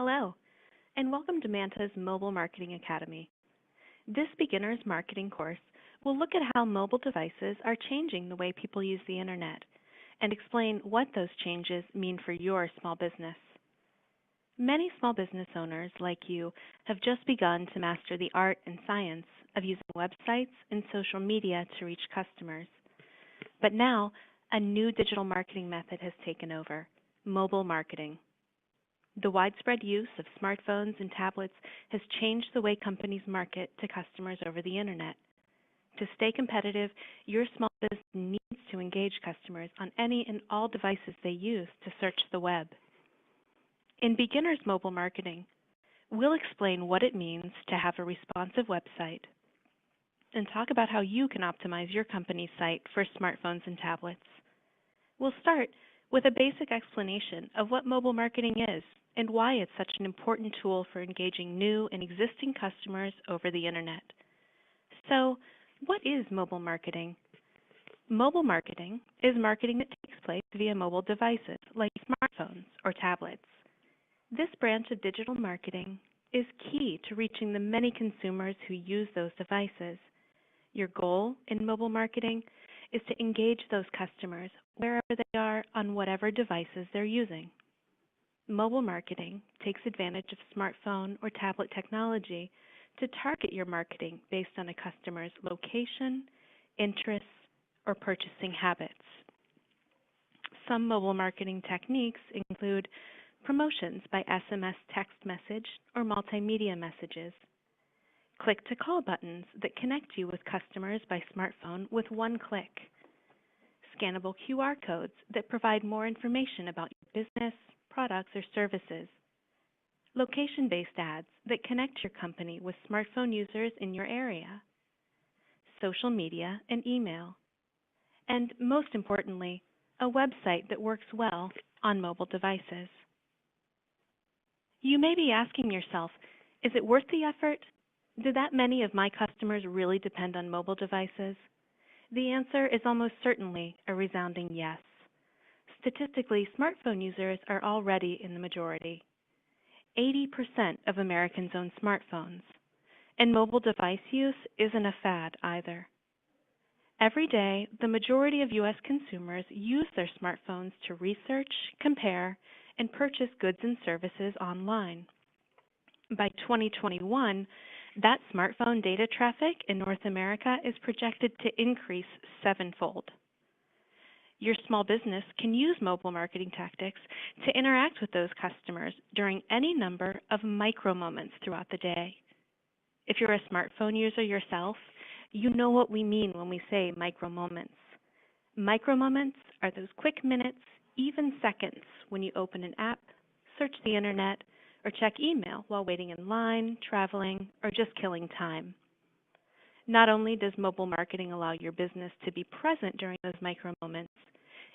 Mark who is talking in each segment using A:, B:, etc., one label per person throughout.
A: Hello, and welcome to Manta's Mobile Marketing Academy. This beginner's marketing course will look at how mobile devices are changing the way people use the internet and explain what those changes mean for your small business. Many small business owners like you have just begun to master the art and science of using websites and social media to reach customers. But now, a new digital marketing method has taken over: mobile marketing. The widespread use of smartphones and tablets has changed the way companies market to customers over the internet. To stay competitive, your small business needs to engage customers on any and all devices they use to search the web. In Beginner's Mobile Marketing, we'll explain what it means to have a responsive website and talk about how you can optimize your company's site for smartphones and tablets. We'll start with a basic explanation of what mobile marketing is and why it's such an important tool for engaging new and existing customers over the internet. So, what is mobile marketing? Mobile marketing is marketing that takes place via mobile devices like smartphones or tablets. This branch of digital marketing is key to reaching the many consumers who use those devices. Your goal in mobile marketing is to engage those customers wherever they are on whatever devices they're using. Mobile marketing takes advantage of smartphone or tablet technology to target your marketing based on a customer's location, interests, or purchasing habits. Some mobile marketing techniques include promotions by SMS text message or multimedia messages, click-to-call buttons that connect you with customers by smartphone with one click, scannable QR codes that provide more information about your business, products, or services, location-based ads that connect your company with smartphone users in your area, social media and email, and most importantly, a website that works well on mobile devices. You may be asking yourself, is it worth the effort? Do that many of my customers really depend on mobile devices? The answer is almost certainly a resounding yes. Statistically, smartphone users are already in the majority. 80% of Americans own smartphones, and mobile device use isn't a fad either. Every day, the majority of U.S. consumers use their smartphones to research, compare, and purchase goods and services online. By 2021, that smartphone data traffic in North America is projected to increase sevenfold. Your small business can use mobile marketing tactics to interact with those customers during any number of micro moments throughout the day. If you're a smartphone user yourself, you know what we mean when we say micro moments. Micro moments are those quick minutes, even seconds, when you open an app, search the internet, or check email while waiting in line, traveling, or just killing time. Not only does mobile marketing allow your business to be present during those micro moments,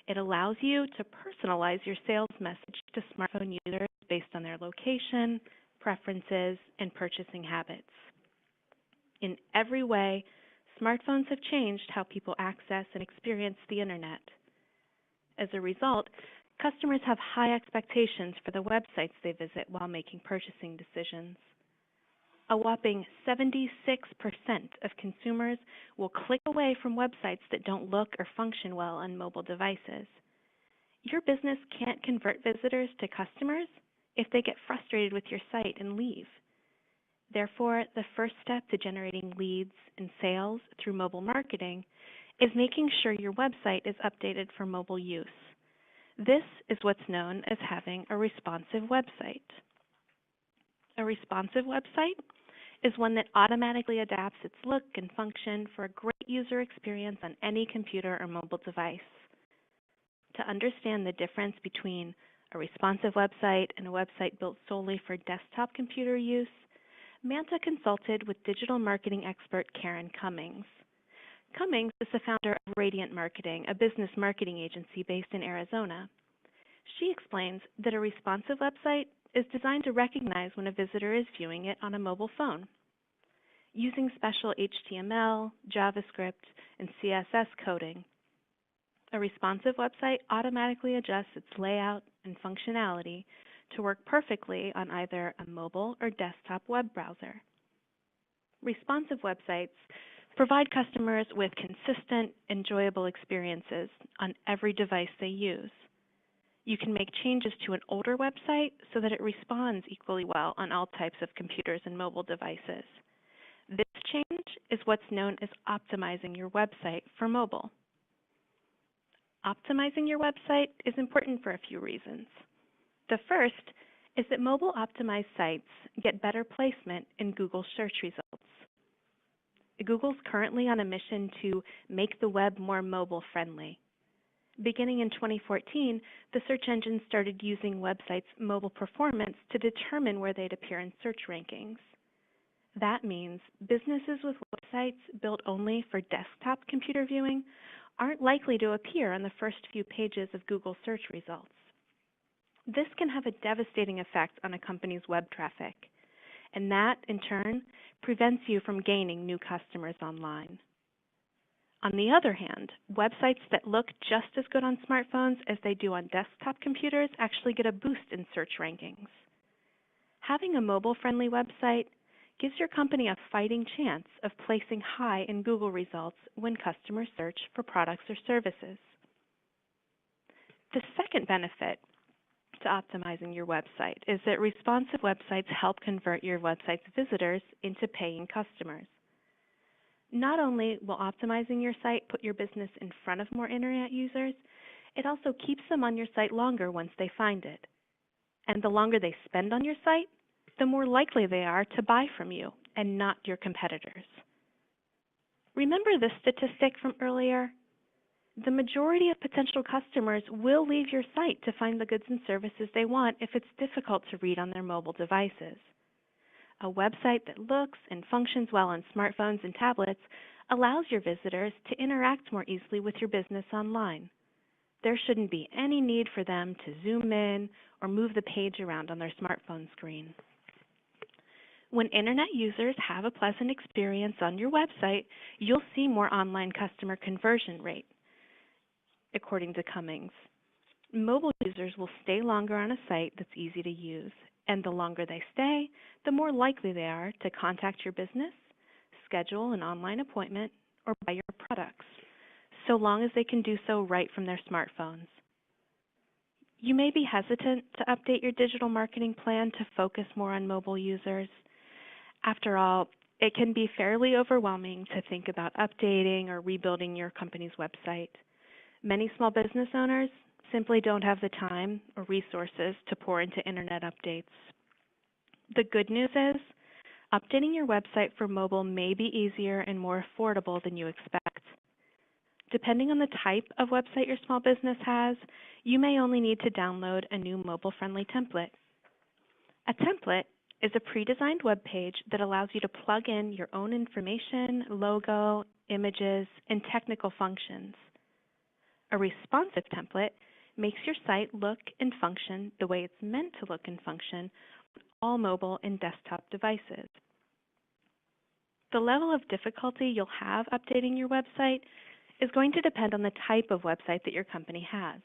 A: it allows you to personalize your sales message to smartphone users based on their location, preferences, and purchasing habits. In every way, smartphones have changed how people access and experience the internet. As a result, customers have high expectations for the websites they visit while making purchasing decisions. A whopping 76% of consumers will click away from websites that don't look or function well on mobile devices. Your business can't convert visitors to customers if they get frustrated with your site and leave. Therefore, the first step to generating leads and sales through mobile marketing is making sure your website is updated for mobile use. This is what's known as having a responsive website. A responsive website is one that automatically adapts its look and function for a great user experience on any computer or mobile device. To understand the difference between a responsive website and a website built solely for desktop computer use, Manta consulted with digital marketing expert Karen Cummings. Cummings is the founder of Radiant Marketing, a business marketing agency based in Arizona. She explains that a responsive website is designed to recognize when a visitor is viewing it on a mobile phone. Using special HTML, JavaScript, and CSS coding, a responsive website automatically adjusts its layout and functionality to work perfectly on either a mobile or desktop web browser. Responsive websites provide customers with consistent, enjoyable experiences on every device they use. You can make changes to an older website so that it responds equally well on all types of computers and mobile devices. This change is what's known as optimizing your website for mobile. Optimizing your website is important for a few reasons. The first is that mobile optimized sites get better placement in Google search results. Google's currently on a mission to make the web more mobile friendly. Beginning in 2014, the search engine started using websites' mobile performance to determine where they'd appear in search rankings. That means businesses with websites built only for desktop computer viewing aren't likely to appear on the first few pages of Google search results. This can have a devastating effect on a company's web traffic, and that, in turn, prevents you from gaining new customers online. On the other hand, websites that look just as good on smartphones as they do on desktop computers actually get a boost in search rankings. Having a mobile-friendly website gives your company a fighting chance of placing high in Google results when customers search for products or services. The second benefit to optimizing your website is that responsive websites help convert your website's visitors into paying customers. Not only will optimizing your site put your business in front of more internet users, it also keeps them on your site longer once they find it. And the longer they spend on your site, the more likely they are to buy from you and not your competitors. Remember this statistic from earlier? The majority of potential customers will leave your site to find the goods and services they want if it's difficult to read on their mobile devices. A website that looks and functions well on smartphones and tablets allows your visitors to interact more easily with your business online. There shouldn't be any need for them to zoom in or move the page around on their smartphone screen. When internet users have a pleasant experience on your website, you'll see more online customer conversion rate, according to Cummings. Mobile users will stay longer on a site that's easy to use, and the longer they stay, the more likely they are to contact your business, schedule an online appointment, or buy your products, so long as they can do so right from their smartphones. You may be hesitant to update your digital marketing plan to focus more on mobile users. After all, it can be fairly overwhelming to think about updating or rebuilding your company's website. Many small business owners simply don't have the time or resources to pour into internet updates. The good news is, updating your website for mobile may be easier and more affordable than you expect. Depending on the type of website your small business has, you may only need to download a new mobile-friendly template. A template is a pre-designed web page that allows you to plug in your own information, logo, images, and technical functions. A responsive template makes your site look and function the way it's meant to look and function on all mobile and desktop devices. The level of difficulty you'll have updating your website is going to depend on the type of website that your company has.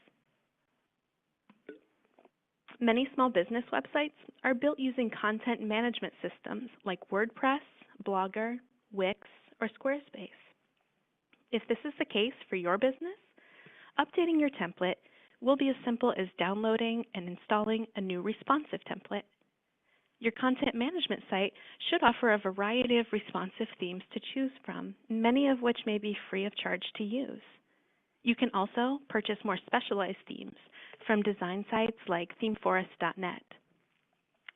A: Many small business websites are built using content management systems like WordPress, Blogger, Wix, or Squarespace. If this is the case for your business, updating your template will be as simple as downloading and installing a new responsive template. Your content management site should offer a variety of responsive themes to choose from, many of which may be free of charge to use. You can also purchase more specialized themes from design sites like themeforest.net.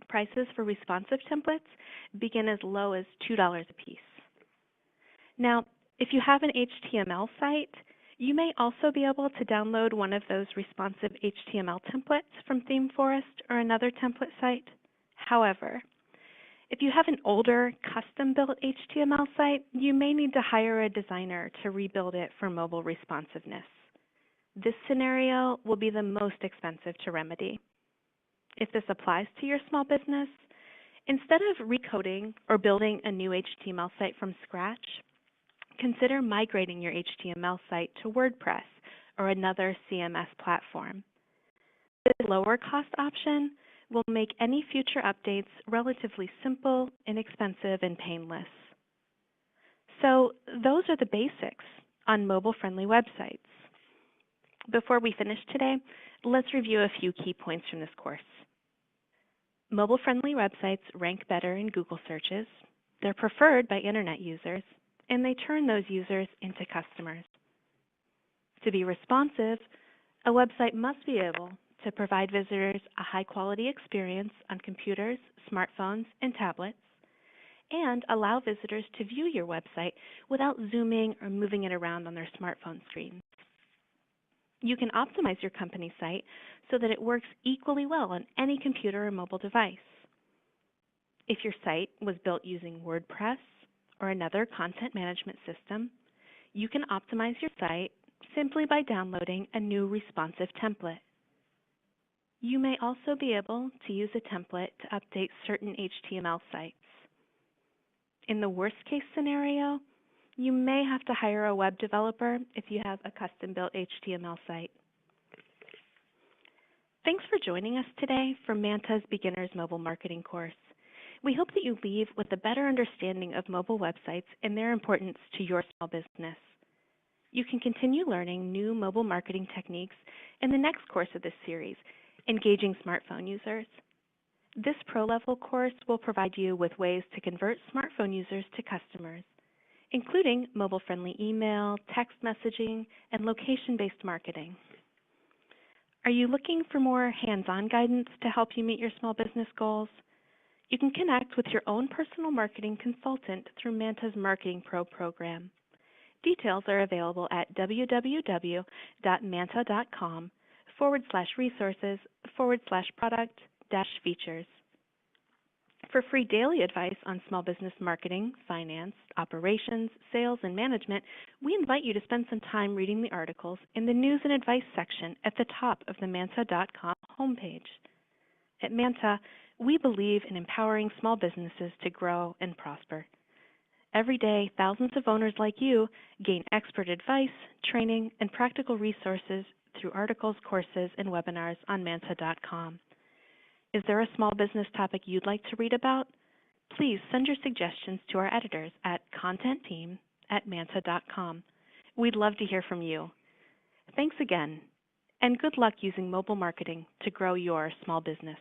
A: Prices for responsive templates begin as low as $2 a piece. Now, if you have an HTML site, you may also be able to download one of those responsive HTML templates from ThemeForest or another template site. However, if you have an older, custom-built HTML site, you may need to hire a designer to rebuild it for mobile responsiveness. This scenario will be the most expensive to remedy. If this applies to your small business, instead of recoding or building a new HTML site from scratch, consider migrating your HTML site to WordPress or another CMS platform. This lower cost option will make any future updates relatively simple, inexpensive, and painless. So those are the basics on mobile-friendly websites. Before we finish today, let's review a few key points from this course. Mobile-friendly websites rank better in Google searches, they're preferred by Internet users, and they turn those users into customers. To be responsive, a website must be able to provide visitors a high-quality experience on computers, smartphones, and tablets, and allow visitors to view your website without zooming or moving it around on their smartphone screens. You can optimize your company site so that it works equally well on any computer or mobile device. If your site was built using WordPress or another content management system, you can optimize your site simply by downloading a new responsive template. You may also be able to use a template to update certain HTML sites. In the worst-case scenario, you may have to hire a web developer if you have a custom-built HTML site. Thanks for joining us today for Manta's Beginner's Mobile Marketing course. We hope that you leave with a better understanding of mobile websites and their importance to your small business. You can continue learning new mobile marketing techniques in the next course of this series, Engaging Smartphone Users. This pro-level course will provide you with ways to convert smartphone users to customers, including mobile-friendly email, text messaging, and location-based marketing. Are you looking for more hands-on guidance to help you meet your small business goals? You can connect with your own personal marketing consultant through Manta's Marketing Pro program. Details are available at www.manta.com/resources/product-features. For free daily advice on small business marketing, finance, operations, sales, and management, we invite you to spend some time reading the articles in the News and Advice section at the top of the Manta.com homepage. At Manta, we believe in empowering small businesses to grow and prosper. Every day, thousands of owners like you gain expert advice, training, and practical resources through articles, courses, and webinars on Manta.com. Is there a small business topic you'd like to read about? Please send your suggestions to our editors at contentteam@manta.com. We'd love to hear from you. Thanks again, and good luck using mobile marketing to grow your small business.